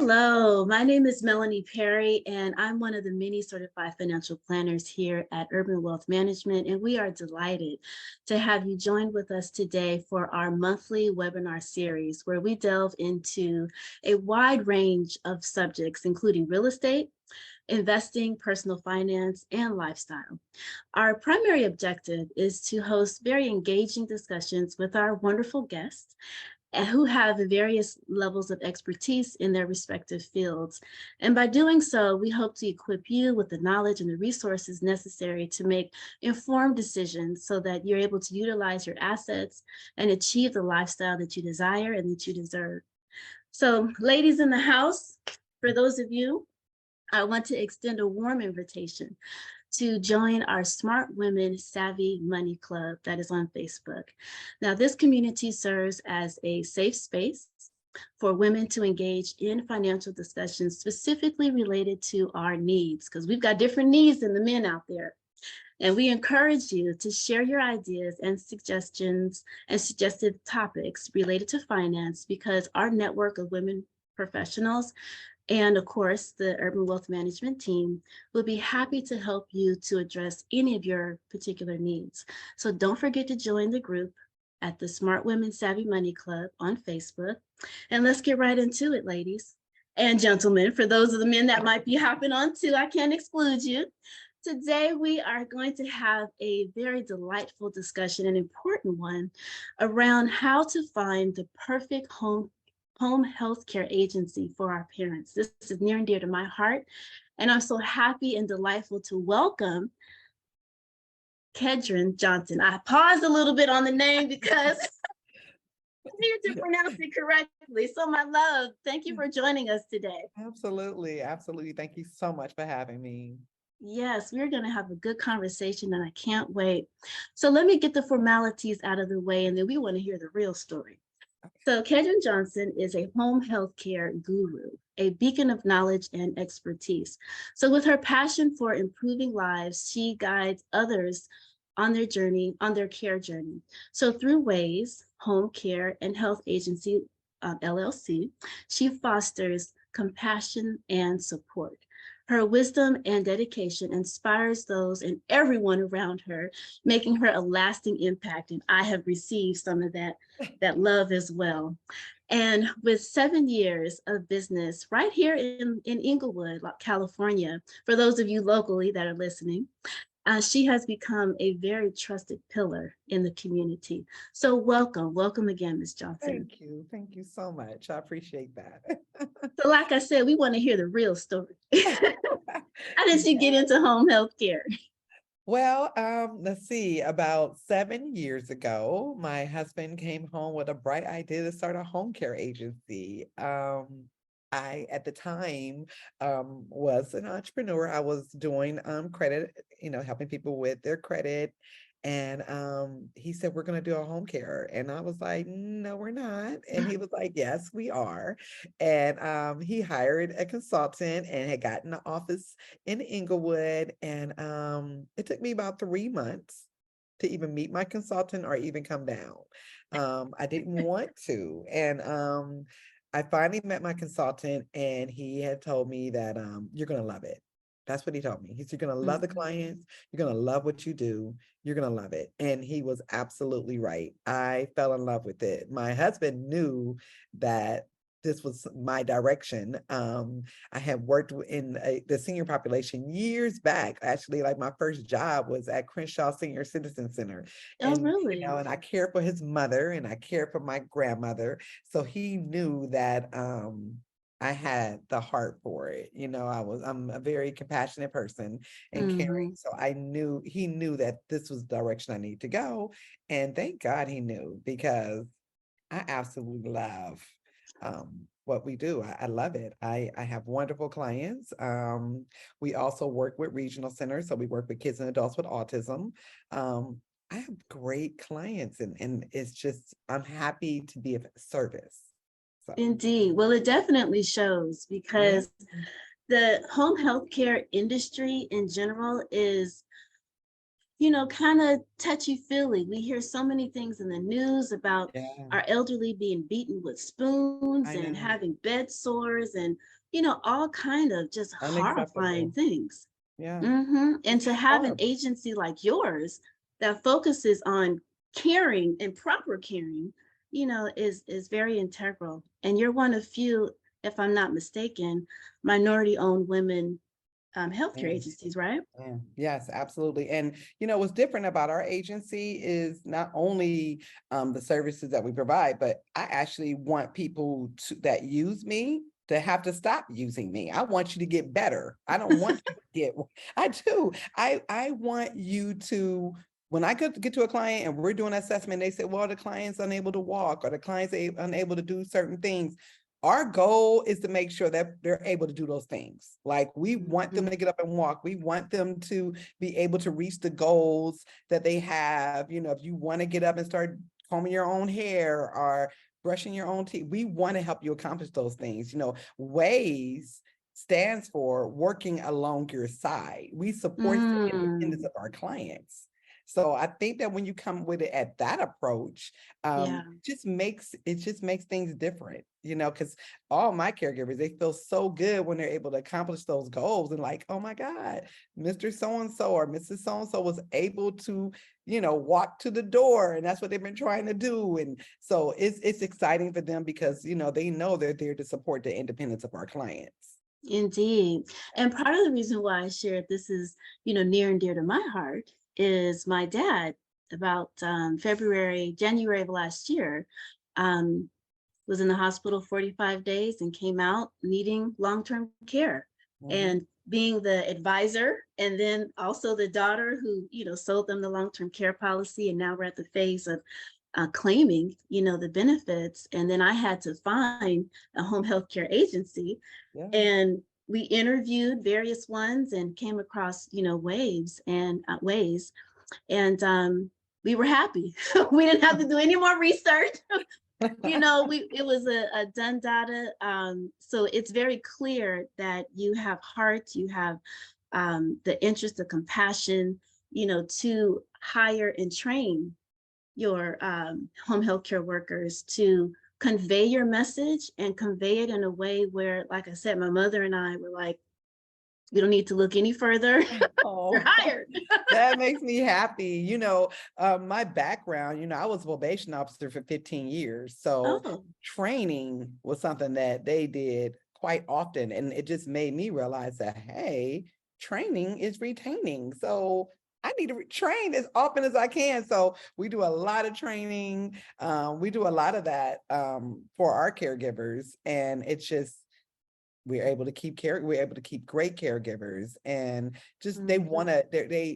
Hello, my name is Melanie Perry, and I'm one of the many certified financial planners here at Urban Wealth Management, and we are delighted to have you join with us today for our monthly webinar series, where we delve into a wide range of subjects, including real estate, investing, personal finance, and lifestyle. Our primary objective is to host very engaging discussions with our wonderful guests and who have various levels of expertise in their respective fields. And by doing so, we hope to equip you with the knowledge and the resources necessary to make informed decisions so that you're able to utilize your assets and achieve the lifestyle that you desire and that you deserve. So, ladies in the house, for those of you, I want to extend a warm invitation to join our Smart Women Savvy Money Club that is on Facebook. Now, this community serves as a safe space for women to engage in financial discussions specifically related to our needs, because we've got different needs than the men out there. And we encourage you to share your ideas and suggestions and suggested topics related to finance, because our network of women professionals and of course, the Urban Wealth Management team will be happy to help you to address any of your particular needs. So don't forget to join the group at the Smart Women Savvy Money Club on Facebook. And let's get right into it, ladies and gentlemen. For those of the men that might be hopping on too, I can't exclude you. Today, we are going to have a very delightful discussion, an important one, around how to find the perfect home healthcare agency for our parents. This is near and dear to my heart, and I'm so happy and delightful to welcome Kedrin Johnson. I paused a little bit on the name because I need to pronounce it correctly. So my love, thank you for joining us today. Absolutely. Absolutely. Thank you so much for having me. Yes, we're going to have a good conversation and I can't wait. So let me get the formalities out of the way, and then we want to hear the real story. So Kedrin Johnson is a home healthcare guru, a beacon of knowledge and expertise. So with her passion for improving lives, she guides others on their journey, on their care journey. So through Ways, Home Care and Health Agency, LLC, she fosters compassion and support. Her wisdom and dedication inspires those and everyone around her, making her a lasting impact. And I have received some of that love as well. And with 7 years of business right here in Inglewood, California, for those of you locally that are listening, she has become a very trusted pillar in the community. So welcome again, Ms. Johnson. Thank you so much. I appreciate that. So like I said, we want to hear the real story. How did you get into home health care? Well, let's see, about 7 years ago, my husband came home with a bright idea to start a home care agency. I, at the time, was an entrepreneur. I was doing credit, helping people with their credit. And he said, we're going to do a home care. And I was like, no, we're not. And he was like, yes, we are. And he hired a consultant and had gotten the office in Inglewood. And it took me about 3 months to even meet my consultant or even come down. I didn't want to. And I finally met my consultant, and he had told me that you're going to love it. That's what he told me. He said, you're going to love the clients. You're going to love what you do. You're going to love it. And he was absolutely right. I fell in love with it. My husband knew that this was my direction. I had worked in the senior population years back. Actually, like my first job was at Crenshaw Senior Citizen Center. Oh, And, really? and I cared for his mother and I cared for my grandmother. So he knew that I had the heart for it. I'm a very compassionate person and caring. So he knew that this was the direction I need to go. And thank God he knew, because I absolutely love what we do. I love it. I have wonderful clients. We also work with regional centers. So we work with kids and adults with autism. I have great clients, and it's just, I'm happy to be of service. So. Indeed. Well, it definitely shows, because the home healthcare industry in general is, kind of touchy-feely. We hear so many things in the news about our elderly being beaten with spoons and having bed sores and all kind of just horrifying Unacceptable. things. Yeah. And It's to have an horrible. agency like yours that focuses on caring and proper caring, is very integral. And you're one of few, if I'm not mistaken, minority-owned women healthcare Mm. agencies, right? Yes, absolutely. And what's different about our agency is not only the services that we provide, but I actually want people that use me to have to stop using me. I want you to get better. I don't want you to get. I do. I want you to. When I get to a client and we're doing an assessment, they say, "Well, the client's unable to walk, or the client's unable to do certain things." Our goal is to make sure that they're able to do those things. Like, we want them Mhm. to get up and walk. We want them to be able to reach the goals that they have. If you want to get up and start combing your own hair or brushing your own teeth, we want to help you accomplish those things. Ways stands for working along your side. We support the independence Mm, of our clients. So I think that when you come with it at that approach, yeah. it just makes things different, because all my caregivers, they feel so good when they're able to accomplish those goals, and like, oh my God, Mr. So-and-so or Mrs. So-and-so was able to, walk to the door, and that's what they've been trying to do. And so it's exciting for them because, they know they're there to support the independence of our clients. Indeed. And part of the reason why I shared this is, near and dear to my heart is my dad about January of last year, um, was in the hospital 45 days and came out needing long-term care. Mhm. And being the advisor and then also the daughter who, sold them the long-term care policy. And now we're at the phase of claiming, the benefits. And then I had to find a home health care agency, Yeah. and we interviewed various ones and came across, ways, and we were happy. We didn't have to do any more research. It was a done data. So it's very clear that you have heart, you have the interest, the compassion, to hire and train your home health care workers to convey your message and convey it in a way where, like I said, my mother and I were like, we don't need to look any further. You're Oh, hired. that makes me happy. My background, I was a probation officer for 15 years. So Oh, training was something that they did quite often. And it just made me realize that, hey, training is retaining. So I need to train as often as I can. So we do a lot of training. We do a lot of that for our caregivers. And it's just, we're able to keep great caregivers, and just they mhm. want to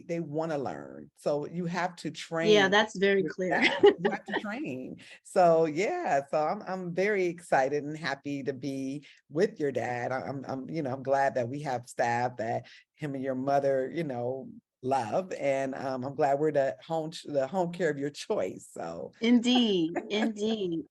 they want to learn, so you have to Yeah, train that's very your clear. staff. You have to train. So yeah, so I'm very excited and happy to be with your dad. I'm glad that we have staff that him and your mother love, and I'm glad we're the home care of your choice. So Indeed, indeed.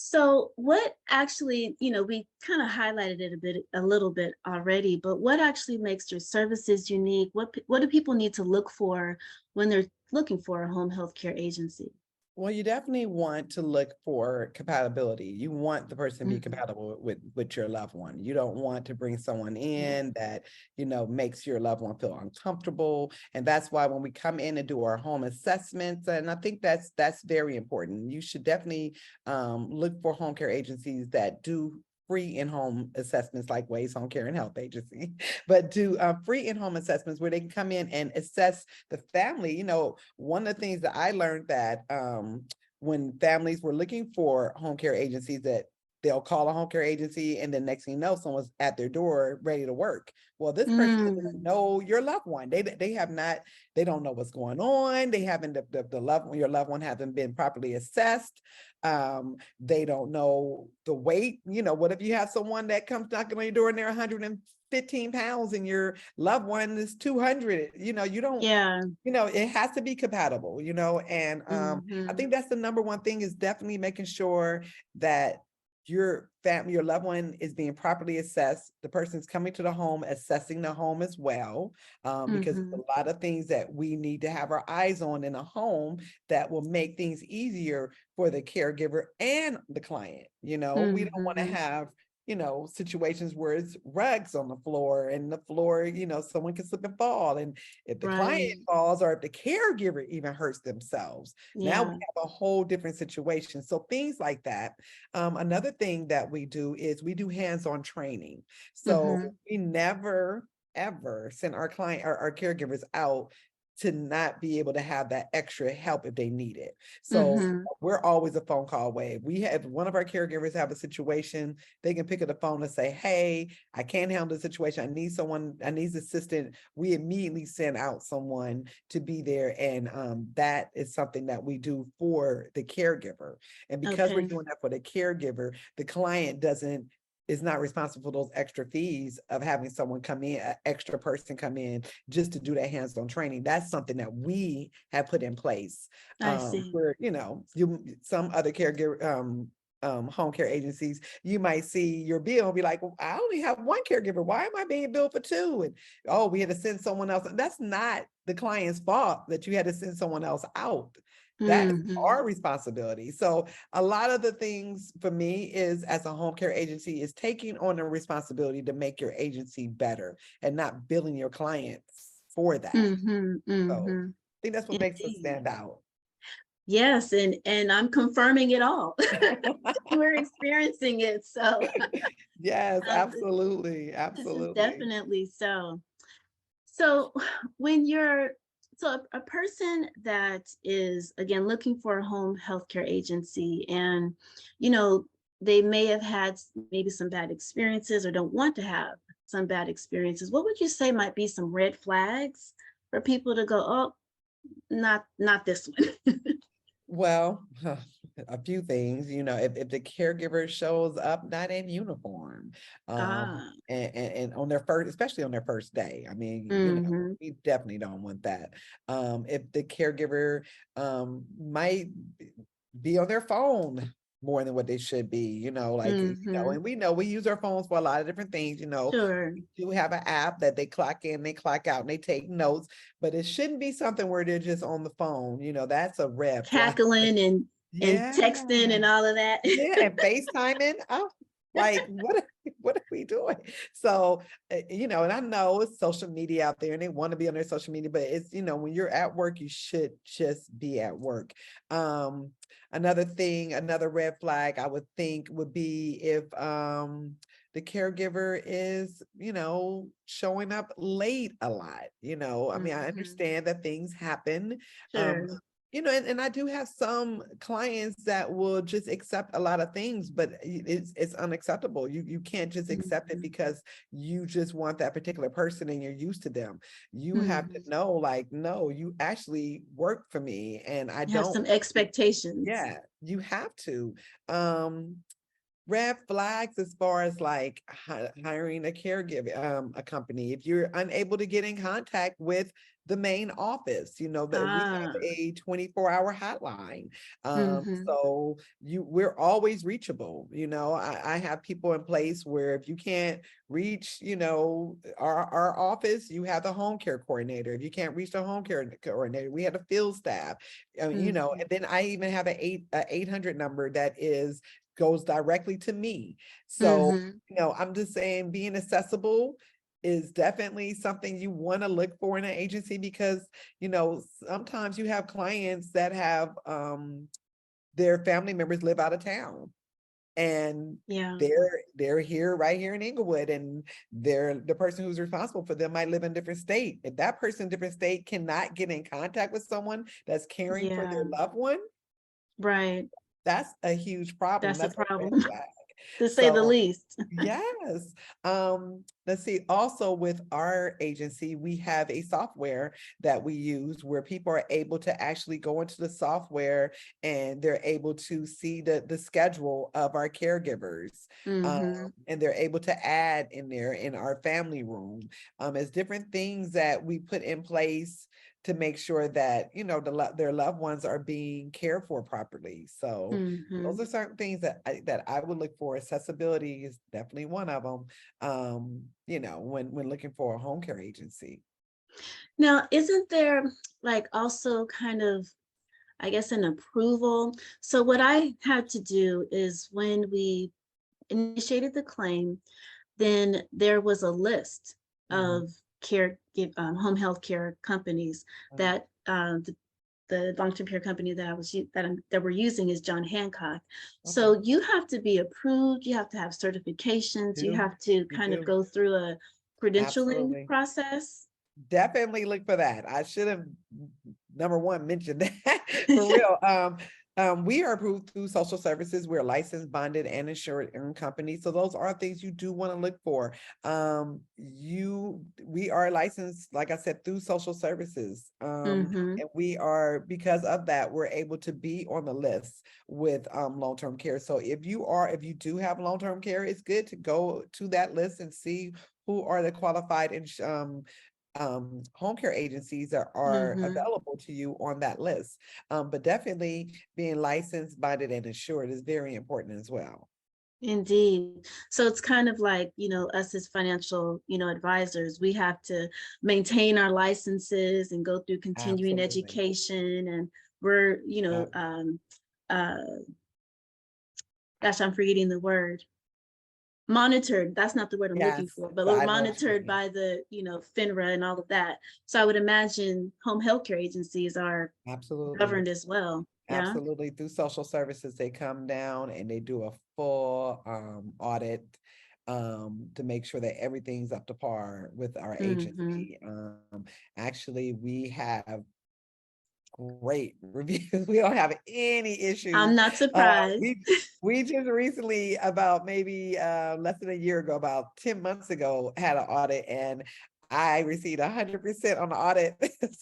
So what actually, we kind of highlighted it a little bit already, but what actually makes your services unique? What do people need to look for when they're looking for a home health care agency? well, you definitely want to look for compatibility. You want the person to be Mhm. compatible with your loved one. You don't want to bring someone Yeah. in that, makes your loved one feel uncomfortable. And that's why when we come in and do our home assessments, and I think that's very important. You should definitely look for home care agencies that do free in-home assessments, like Ways Home Care and Health Agency, but do free in-home assessments where they can come in and assess the family. One of the things that I learned, that when families were looking for home care agencies, that they'll call a home care agency and then next thing you know, someone's at their door ready to work. Well, this person doesn't Mm, know your loved one. They have not, they don't know what's going on. They haven't, the loved one, your loved one hasn't been properly assessed. They don't know the weight. What if you have someone that comes knocking on your door and they're 115 pounds and your loved one is 200? You don't, yeah. it has to be compatible, and I Mhm. think that's the number one thing, is definitely making sure that your family, your loved one is being properly assessed. The person's coming to the home, assessing the home as well, because there's Mhm. a lot of things that we need to have our eyes on in a home that will make things easier for the caregiver and the client. We don't want to Mhm. have situations where it's rugs on the floor, and the floor, someone can slip and fall. And if the client Right. falls, or if the caregiver even hurts themselves, now we Yeah. have a whole different situation. So things like that. Another thing that we do is we do hands-on training. So Mm-hmm. we never, ever send our client or our caregivers out to not be able to have that extra help if they need it. So Mm-hmm. we're always a phone call away. We have one of our caregivers have a situation, they can pick up the phone and say, hey, I can't handle the situation. I need someone, I need assistant. We immediately send out someone to be there. And that is something that we do for the caregiver. And because we're Okay. doing that for the caregiver, the client is not responsible for those extra fees of having someone come in, an extra person come in just to do that hands-on training. That's something that we have put in place. I see. Where, some other caregiver, home care agencies, you might see your bill and be like, well, I only have one caregiver. Why am I being billed for two? And oh, we had to send someone else. That's not the client's fault that you had to send someone else out. That's Mm-hmm. our responsibility. So a lot of the things for me is, as a home care agency, is taking on the responsibility to make your agency better and not billing your clients for that. Mm-hmm. So Mm-hmm. I think that's what makes us Indeed. stand out. Yes, and I'm confirming it all. We're experiencing it. So Yes, this absolutely. this is Absolutely. definitely so. So when you're a person that is again looking for a home healthcare agency, and you know they may have had maybe some bad experiences or don't want to have some bad experiences, what would you say might be some red flags for people to go, oh, not this one? Well, a few things, if the caregiver shows up not in uniform, Ah. and on their first, especially on their first day, I mean, Mm-hmm. we definitely don't want that. If the caregiver, might be on their phone more than what they should be, Mm-hmm. and we know we use our phones for a lot of different things, Sure. we do have an app that they clock in, they clock out, and they take notes, but it shouldn't be something where they're just on the phone, that's a red flag. Cackling and Yeah, texting and all of that. yeah, and FaceTiming. Oh, like what are we doing? So, and I know it's social media out there and they want to be on their social media, but it's, when you're at work, you should just be at work. Um, another red flag I would think would be if the caregiver is, showing up late a lot. I mean, I Mm-hmm. understand that things happen. Um, Sure. and I do have some clients that will just accept a lot of things, but it's unacceptable. You can't just accept it Mm-hmm. because you just want that particular person and you're used to them. You have to Mm-hmm. know, like, no, you actually work for me, and I You have don't. some expectations. Yeah, you have to. Um, red flags as far as like hiring a caregiver, a company. If you're unable to get in contact with the main office, that we have Ah. a 24-hour hotline. Mm-hmm. So we're always reachable. I have people in place where if you can't reach, our office, you have the home care coordinator. If you can't reach the home care coordinator, we have the field staff. Mm-hmm. And then I even have a 800 number that goes directly to me. So, Mm-hmm. I'm just saying being accessible is definitely something you want to look for in an agency, because, sometimes you have clients that have their family members live out of town, and Yeah. they're here, right here in Inglewood, and the person who's responsible for them might live in a different state. If that person in a different state cannot get in contact with someone that's caring for their Yeah. loved one, Right. that's a huge problem. That's a That's a red problem, flag. to say the So least. yes. Let's see. Also with our agency, we have a software that we use where people are able to actually go into the software and they're able to see the schedule of our caregivers. Mm-hmm. And they're able to add in there in our family room, as different things that we put in place to make sure that, their loved ones are being cared for properly. So Mm-hmm. those are certain things that I would look for. Accessibility is definitely one of them. When looking for a home care agency. Now, isn't there like also kind of, I guess, an approval? So what I had to do is when we initiated the claim, then there was a list Mhm, of home health care companies mhm. that the long-term care company that that we're using is John Hancock. Okay. So you have to be approved, you have to have certifications, you Do have to you kind of do? go through a credentialing Absolutely. process. Definitely look for that. I should have number one mentioned that for real. We are approved through social services. We're licensed, bonded, and insured in company. So those are things you do want to look for. We are licensed, like I said, through social services. Hmm. And we are, because of that, we're able to be on the list with long-term care. So if you do have long-term care, it's good to go to that list and see who are the qualified home care agencies that are Hmm. available to you on that list. But definitely being licensed, bonded, and insured is very important as well. Indeed. So it's kind of like, us as financial, advisors, we have to maintain our licenses and go through continuing Absolutely. education. And we're, Uh, uh, gosh, I'm forgetting the word. Monitored. That's not the word I'm looking yes, for, but so we're I know what you monitored mean. by the, FINRA and all of that. So I would imagine home healthcare agencies are Absolutely. governed as well. Yeah. Absolutely. Through social services, they come down and they do a full audit to make sure that everything's up to par with our Hmm. agency. Actually, we have great reviews. We don't have any issues. I'm not Uh, surprised. we just recently, about maybe less than a year ago, about 10 months ago, had an audit, and I received 100% on the audit.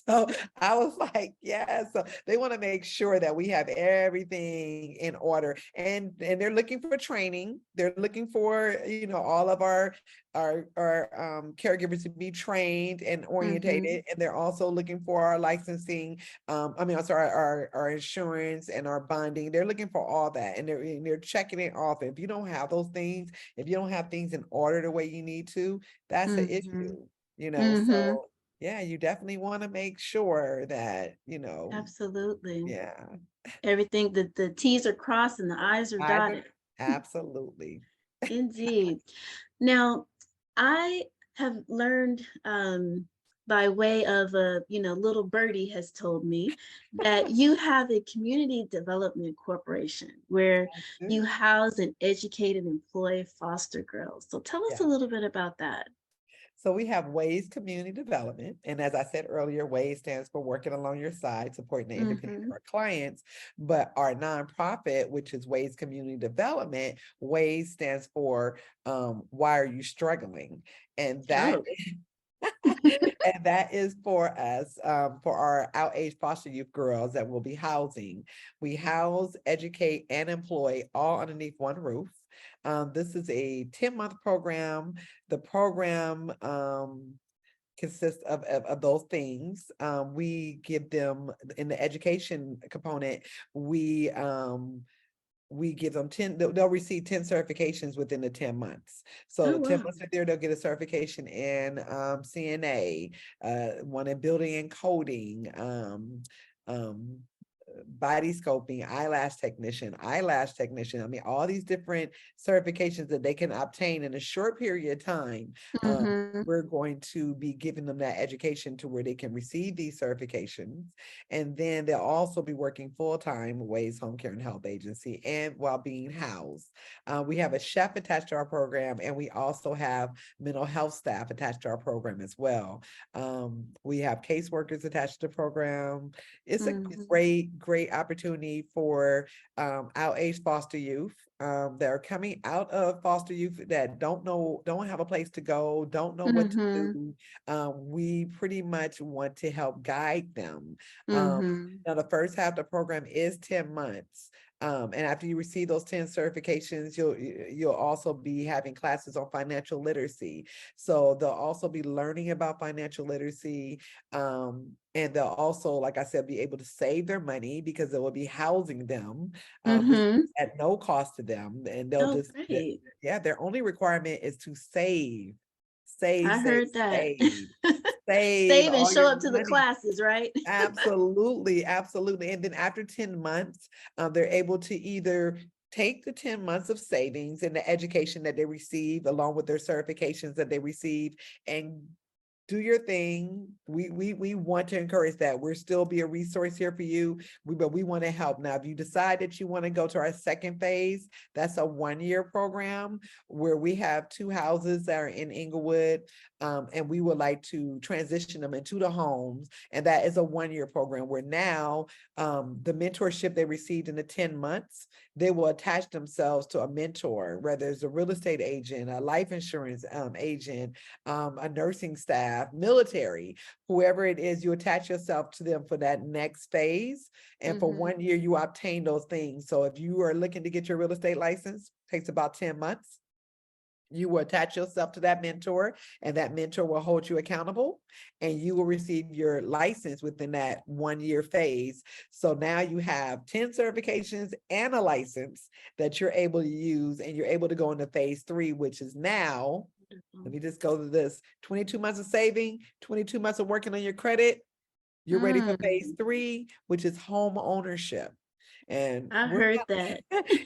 So I was like, yeah. So they want to make sure that we have everything in order, and they're looking for training. They're looking for, all of our caregivers to be trained and Hmm. orientated, and they're also looking for our licensing. I'm sorry, our insurance and our bonding. They're looking for all that, and they're checking it off. If you don't have those things, if you don't have things in order the way you need to, that's the Hmm. issue. Hmm. So yeah, you definitely want to make sure that, Absolutely. yeah, Everything, the T's are crossed and the I's are either dotted. absolutely. Indeed. Now, I have learned by way of a, little birdie has told me that you have a community development corporation where you house and educate and employ foster girls. So tell us a Yeah. little bit about that. So we have WAYS Community Development. And as I said earlier, WAYS stands for Working Along Your Side, Supporting the Independent of Hmm. Our Clients. But our nonprofit, which is WAYS Community Development, WAYS stands for Why Are You Struggling? And that Oh. and that is for us, for our out-age foster youth girls that we'll be housing. We house, educate, and employ all underneath one roof. This is a 10-month program. The program consists of those things. We give them, in the education component, we give them 10, they'll receive 10 certifications within the 10 months. So Oh, the 10 wow. months are there, they'll get a certification in CNA, one in building and coding, um, body scoping, eyelash technician. I mean, all these different certifications that they can obtain in a short period of time. Hmm. We're going to be giving them that education to where they can receive these certifications. And then they'll also be working full-time with WAYS Home Care and Health Agency and while being housed. We have a chef attached to our program, and we also have mental health staff attached to our program as well. We have caseworkers attached to the program. It's a Hmm. great opportunity for out-age foster youth that are coming out of foster youth that don't have a place to go, don't know what to Hmm. do. We pretty much want to help guide them. Um, Hmm. Now, the first half of the program is 10 months. And after you receive those 10 certifications, you'll also be having classes on financial literacy. So they'll also be learning about financial literacy. And they'll also, like I said, be able to save their money because it will be housing them. This Hmm. at no cost to them. And they'll Oh, just, great. yeah, their only requirement is to save, save, I save, heard that. save, save Save and all show your up to the money. classes, right? Absolutely, absolutely. And then after 10 months, they're able to either take the 10 months of savings and the education that they receive along with their certifications that they receive and do your thing. We want to encourage that. We'll still be a resource here for you. But we want to help. Now, if you decide that you want to go to our second phase, that's a 1-year program where we have 2 houses that are in Inglewood, and we would like to transition them into the homes. And that is a 1-year program where now the mentorship they received in the 10 months, they will attach themselves to a mentor, whether it's a real estate agent, a life insurance agent, a nursing staff, military, whoever it is, you attach yourself to them for that next phase. And for 1 year, you obtain those things. So if you are looking to get your real estate license, takes about 10 months. You will attach yourself to that mentor, and that mentor will hold you accountable, and you will receive your license within that 1-year phase. So now you have 10 certifications and a license that you're able to use, and you're able to go into phase 3, which is now, let me just go to this, 22 months of saving, 22 months of working on your credit. You're ready for phase 3, which is home ownership. And I heard that.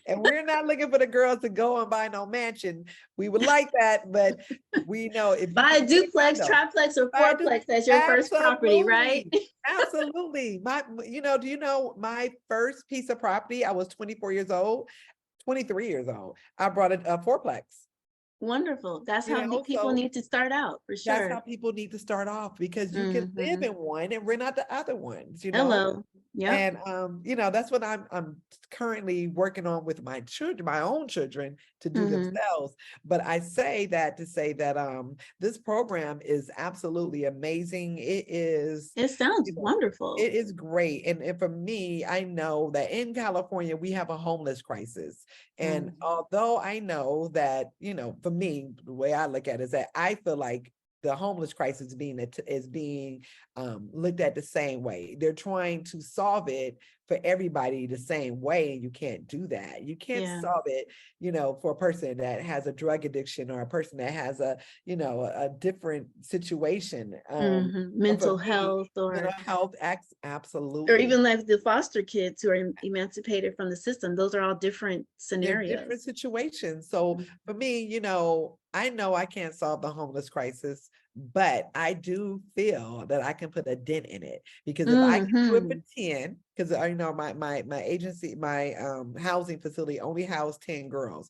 and we're not looking for the girls to go and buy no mansion. We would like that, but we know if you Buy a duplex, condo, triplex, or buy a fourplex as your first property, right? Absolutely. Do you know my first piece of property, I was 24 years old, 23 years old. I brought a fourplex. Wonderful. That's how people So need to start out, for that's how sure. people need to start off, because you can live in one and rent out the other ones, Hello. Yep. And that's what I'm currently working on with my children, my own children, to do themselves. But I say that to say that this program is absolutely amazing. It sounds wonderful. It is great. And for me, I know that in California, we have a homeless crisis. And although I know that, for me, the way I look at it is that I feel like the homeless crisis is being looked at the same way. They're trying to solve it for everybody the same way, and you can't do that. You can't solve it, for a person that has a drug addiction or a person that has a different situation. Mental health, mental health, absolutely. or even like the foster kids who are emancipated from the system. Those are all different scenarios. They're different situations. So for me, I know I can't solve the homeless crisis, but I do feel that I can put a dent in it, because if I can do it for 10, because I know my agency, my housing facility only housed 10 girls.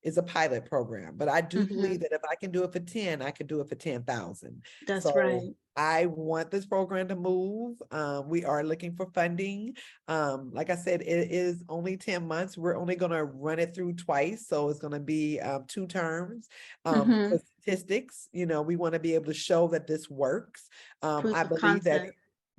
It's a pilot program, but I do believe that if I can do it for 10, I can do it for 10,000. That's right. I want this program to move. We are looking for funding. Like I said, it is only 10 months. We're only going to run it through twice. So it's going to be 2 terms. For statistics, we want to be able to show that this works. I believe that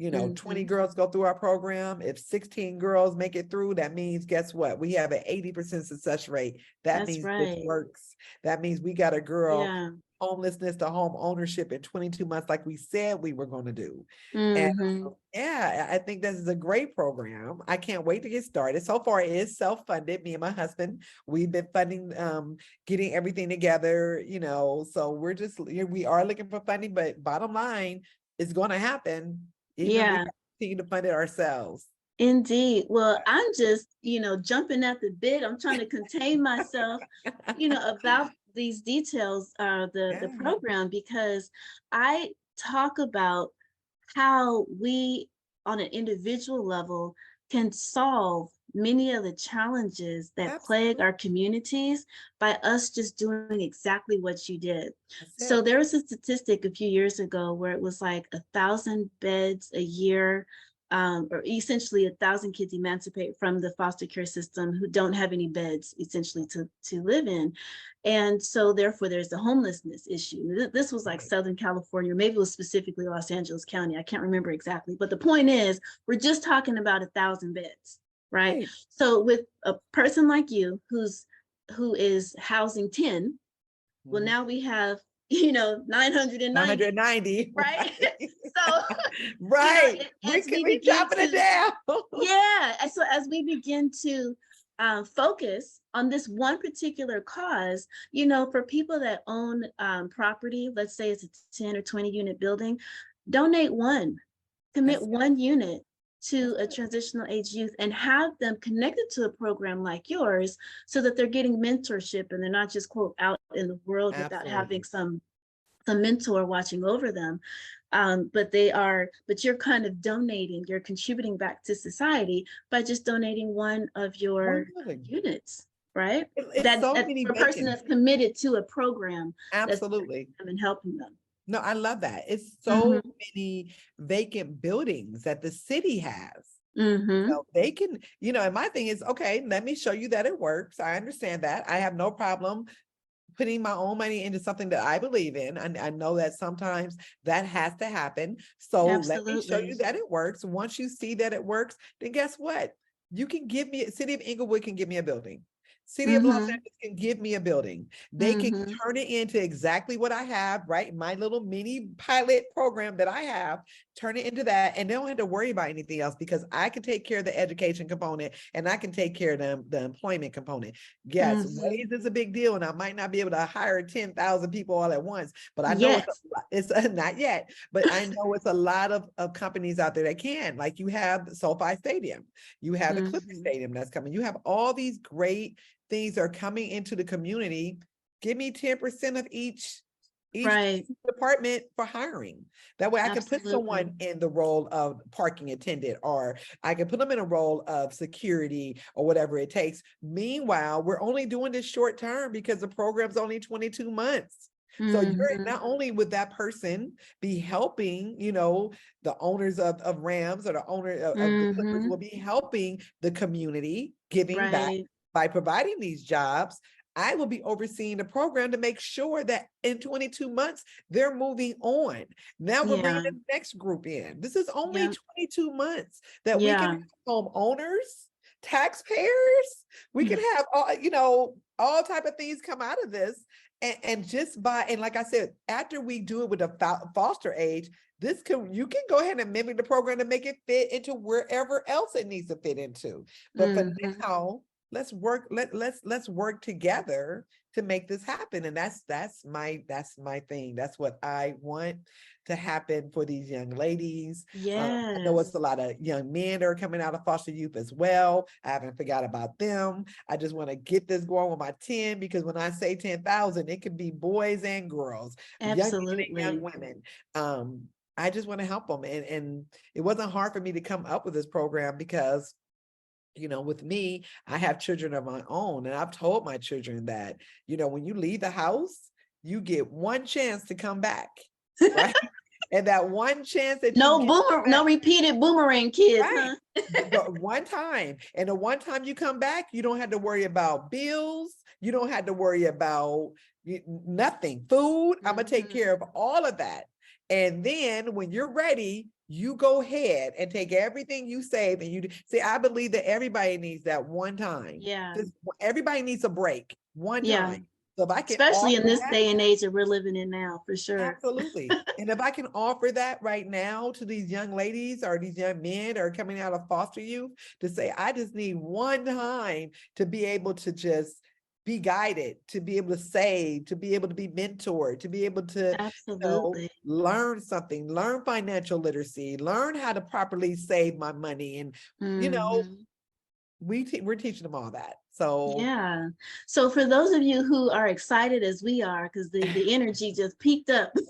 20 girls go through our program. If 16 girls make it through, that means, guess what? We have an 80% success rate. That means this works. That means we got a girl homelessness to home ownership in 22 months, like we said we were going to do. And I think this is a great program. I can't wait to get started. So far, it is self-funded. Me and my husband, we've been funding, getting everything together, so we are looking for funding, but bottom line, it's going to happen. Even we continue to fund it ourselves. Indeed. Well, I'm just, jumping at the bit. I'm trying to contain myself, about these details, the program, because I talk about how we, on an individual level, can solve many of the challenges that plague our communities by us just doing exactly what you did. So there was a statistic a few years ago where it was like 1,000 beds a year, or essentially 1,000 kids emancipate from the foster care system who don't have any beds essentially to live in. And so therefore there's a homelessness issue. This was like Southern California, maybe it was specifically Los Angeles County. I can't remember exactly, but the point is, we're just talking about 1,000 beds, right? So with a person like you who is housing 10, well, now we have 990, right? So right, we dropping it down. And so as we begin to focus on this one particular cause, for people that own property, let's say it's a 10 or 20 unit building, donate one, commit one unit to a transitional age youth and have them connected to a program like yours so that they're getting mentorship and they're not just quote out in the world without having Absolutely. some mentor watching over them. But you're kind of donating, you're contributing back to society by just donating one of One your building. units, right? It's so That many for a person vacant. that's committed to a program that's Absolutely. them and helping them. No, I love that. It's so Mm-hmm. many vacant buildings that the city has. Mm-hmm. So they can, and my thing is, okay, let me show you that it works. I understand that. I have no problem putting my own money into something that I believe in. And I know that sometimes that has to happen. So let me show you Absolutely. that it works. Once you see that it works, then guess what? You can give me, City of Inglewood can give me a building. City of Los Mm-hmm. Angeles can give me a building. They can Mm-hmm. turn it into exactly what I have, right? My little mini pilot program that I have, turn it into that. And they don't have to worry about anything else because I can take care of the education component and I can take care of the employment component. Yes, Mm-hmm. wage is a big deal, and I might not be able to hire 10,000 people all at once, but I know Yes. it's not yet, but I know it's a lot of companies out there that can. Like you have the SoFi Stadium, you have the Clipper Mm-hmm. Stadium that's coming, you have all these great things are coming into the community. Give me 10% of each Right. department for hiring. That way I can put Absolutely. someone in the role of parking attendant, or I can put them in a role of security or whatever it takes. Meanwhile, we're only doing this short term because the program's only 22 months. So you're Mm-hmm. not only would that person be helping, the owners of Rams or the owner of the Clippers Mm-hmm. will be helping the community, giving back Right. by providing these jobs. I will be overseeing the program to make sure that in 22 months, they're moving on. Now we're bringing Yeah. the next group in. This is only Yeah. 22 months that we can Yeah. have homeowners, taxpayers, we can have all type of things come out of this. And just and like I said, after we do it with the foster age, you can go ahead and mimic the program to make it fit into wherever else it needs to fit into. But for Mm-hmm. now, let's work let's work together to make this happen. And that's my thing. That's what I want to happen for these young ladies. I know it's Yes. a lot of young men that are coming out of foster youth as well. I haven't forgot about them. I just want to get this going with my 10, because when I say 10,000, it could be boys and girls, young men and young Absolutely. women. I just want to help them. And it wasn't hard for me to come up with this program because with me, I have children of my own, and I've told my children that, when you leave the house, you get one chance to come back, right? And that one chance that you get back, No repeated boomerang kids, right? huh? But one time, and the one time you come back, you don't have to worry about bills. You don't have to worry about nothing. Food, I'm gonna take Mm-hmm. care of all of that. And then when you're ready, you go ahead and take everything you save and you see. I believe that everybody needs that one time. Yeah. Everybody needs a break one Yeah. time. So if I can Especially in offer this that, day and age that we're living in now, for sure. absolutely. And if I can offer that right now to these young ladies or these young men that are coming out of foster youth, to say, I just need one time to be able to just be guided, to be able to save, to be able to be mentored, to be able to, Absolutely. learn something, learn financial literacy, learn how to properly save my money. And, you know, Mm-hmm. we're teaching them all that. So Yeah. So for those of you who are excited as we are, because the energy just peaked up, we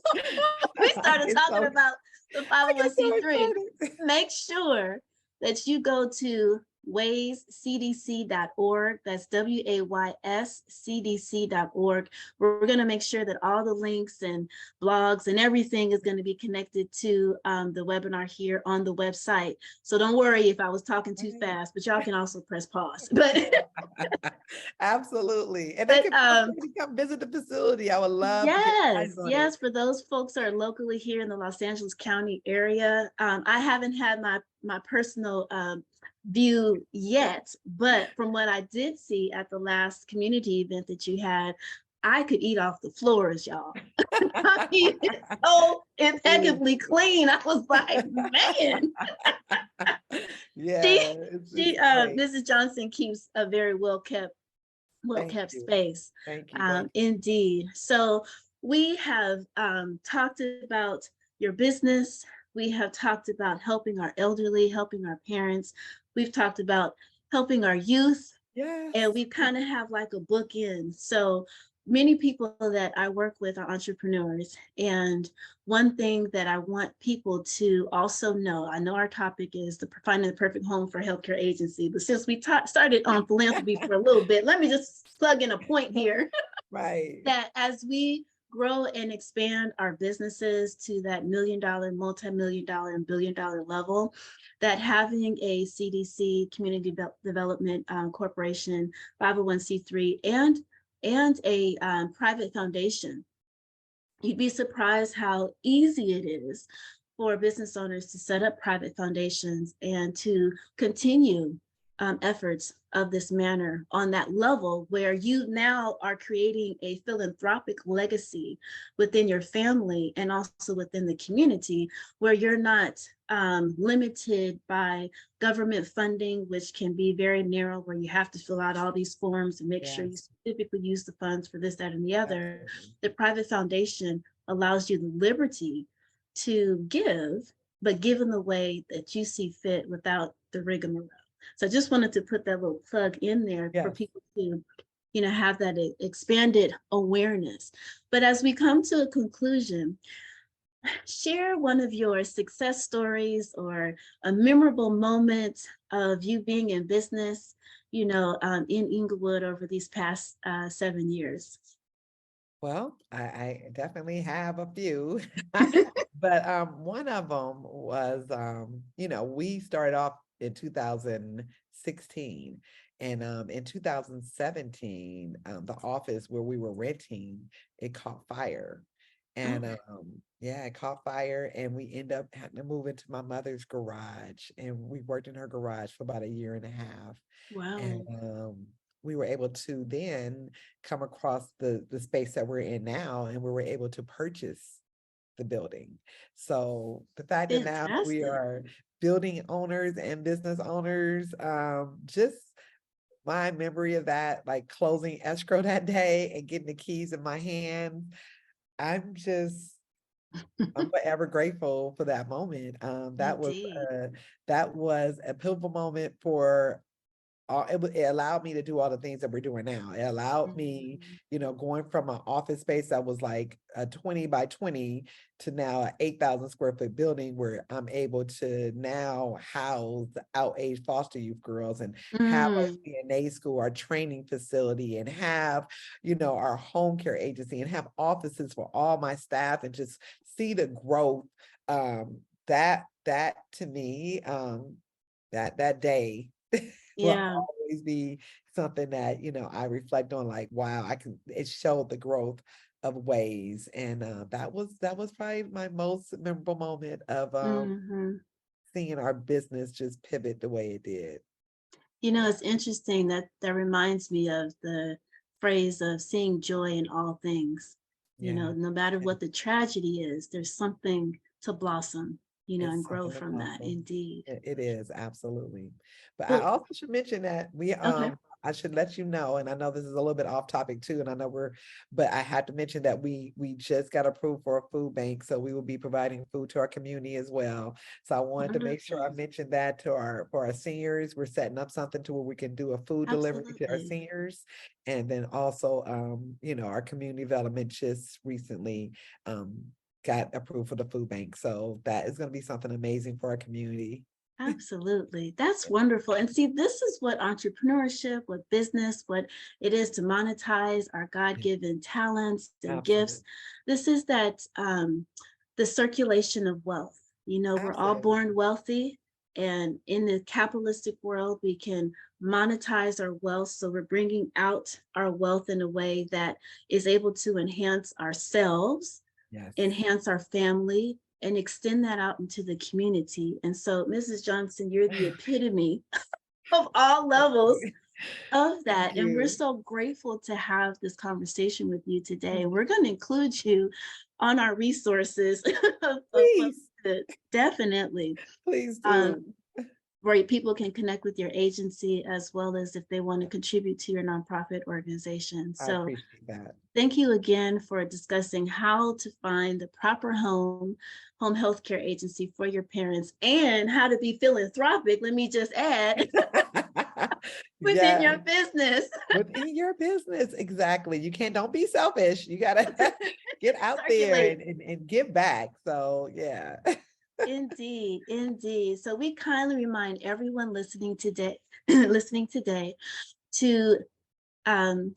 I started get talking so, about the I get so 501c3. excited. Make sure that you go to wayscdc.org. That's wayscdc.org. We're going to make sure that all the links and blogs and everything is going to be connected to the webinar here on the website. So don't worry if I was talking too Right. fast, but y'all can also press pause. But Absolutely. And they but can feel free to come visit the facility. I would love to get eyes yes, on it. yes, for those folks that are locally here in the Los Angeles County area, I haven't had my personal view yet, but from what I did see at the last community event that you had, I could eat off the floors, y'all. I mean, it's so impeccably clean. I was like, man, she Yeah, it's she great. Mrs. Johnson keeps a very well Thank kept you. space. Thank you. Thank Indeed. So we have talked about your business. We have talked about helping our elderly, helping our parents. We've talked about helping our youth, and Yes. we kind of have like a bookend. So many people that I work with are entrepreneurs. And one thing that I want people to also know, I know our topic is the finding the perfect home for a healthcare agency, but since we started on philanthropy for a little bit, let me just plug in a point here. Right. That as we grow and expand our businesses to that $1 million, multi-million-dollar, and billion-dollar level, that having a CDC, Community Development Corporation, 501c3, and a private foundation, you'd be surprised how easy it is for business owners to set up private foundations and to continue efforts of this manner on that level, where you now are creating a philanthropic legacy within your family and also within the community, where you're not limited by government funding, which can be very narrow, where you have to fill out all these forms and make sure you Yes. specifically use the funds for this, that, and the other. Absolutely. The private foundation allows you the liberty to give, but give in the way that you see fit without the rigmarole. So I just wanted to put that little plug in there for Yes. people to, have that expanded awareness. But as we come to a conclusion, share one of your success stories or a memorable moment of you being in business, in Inglewood over these past 7 years. Well, I definitely have a few, but one of them was, we started off in 2016, and in 2017, the office where we were renting, it caught fire, and Oh, yeah, it caught fire, and we ended up having to move into my mother's garage, and we worked in her garage for about a year and a half, and wow. we were able to then come across the space that we're in now, and we were able to purchase the building. So the fact that now we Fantastic. are building owners and business owners, just my memory of that, like closing escrow that day and getting the keys in my hand, I'm just I'm forever grateful for that moment. Indeed. That was a pivotal moment for it allowed me to do all the things that we're doing now. It allowed me, Mhm. going from an office space that was like a 20 by 20 to now an 8,000 square foot building where I'm able to now house the out-age foster youth girls and have our Mm, CNA school, our training facility, and have, our home care agency and have offices for all my staff and just see the growth. That to me, that day will yeah. always be something that, I reflect on like, wow, it showed the growth of ways. And that was probably my most memorable moment of Hmm. seeing our business just pivot the way it did. Yeah. It's interesting that that reminds me of the phrase of seeing joy in all things. Yeah. No matter And what the tragedy is, there's something to blossom, and it's grow something to from that. blossom. Indeed. It is absolutely. But I Well, also should mention that okay. I should let you know, and I know this is a little bit off topic too, and I know but I had to mention that we just got approved for a food bank, so we will be providing food to our community as well. So I wanted to make sure I Wonderful. mentioned that for our seniors. We're setting up something to where we can do a food delivery to our Absolutely. seniors, and then also our community development just recently got approved for the food bank. So that is going to be something amazing for our community. Absolutely. That's wonderful. And see, this is what entrepreneurship, what business, what it is to monetize our Yeah, God-given talents and absolutely. gifts. This is that the circulation of wealth. We're all born Absolutely. wealthy, and in the capitalistic world, we can monetize our wealth. So we're bringing out our wealth in a way that is able to enhance ourselves, Yes. enhance our family, and extend that out into the community. And so, Mrs. Johnson, you're the epitome of all Thank levels you. of Thank that. And we're you. so grateful to have this conversation with you today. Mhm. We're going to include you on our resources of folks Please, that definitely. please Um, do. where people can connect with your agency as well as if they want to contribute to your nonprofit organization. I So appreciate that. thank you again for discussing how to find the proper home health care agency for your parents and how to be philanthropic, let me just add, within Yeah, your business. within your business, exactly. You can't, don't be selfish. You gotta get out there Circulate. and give back. So yeah. Indeed, indeed. So we kindly remind everyone listening today, listening today to um,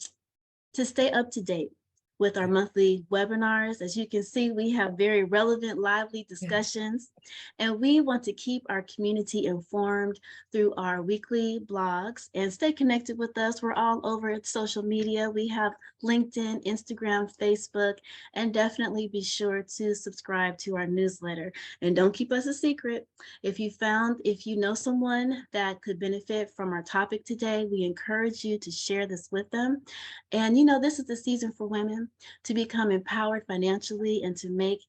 to stay up to date with our monthly webinars. As you can see, we have very relevant, lively Yeah. discussions, and we want to keep our community informed through our weekly blogs and stay connected with us. We're all over social media. We have LinkedIn, Instagram, Facebook, and definitely be sure to subscribe to our newsletter. And don't keep us a secret. If you know someone that could benefit from our topic today, we encourage you to share this with them. And this is the season for women to become empowered financially and to make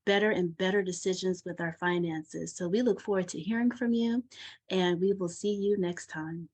better and better decisions with our finances. So we look forward to hearing from you, and we will see you next time.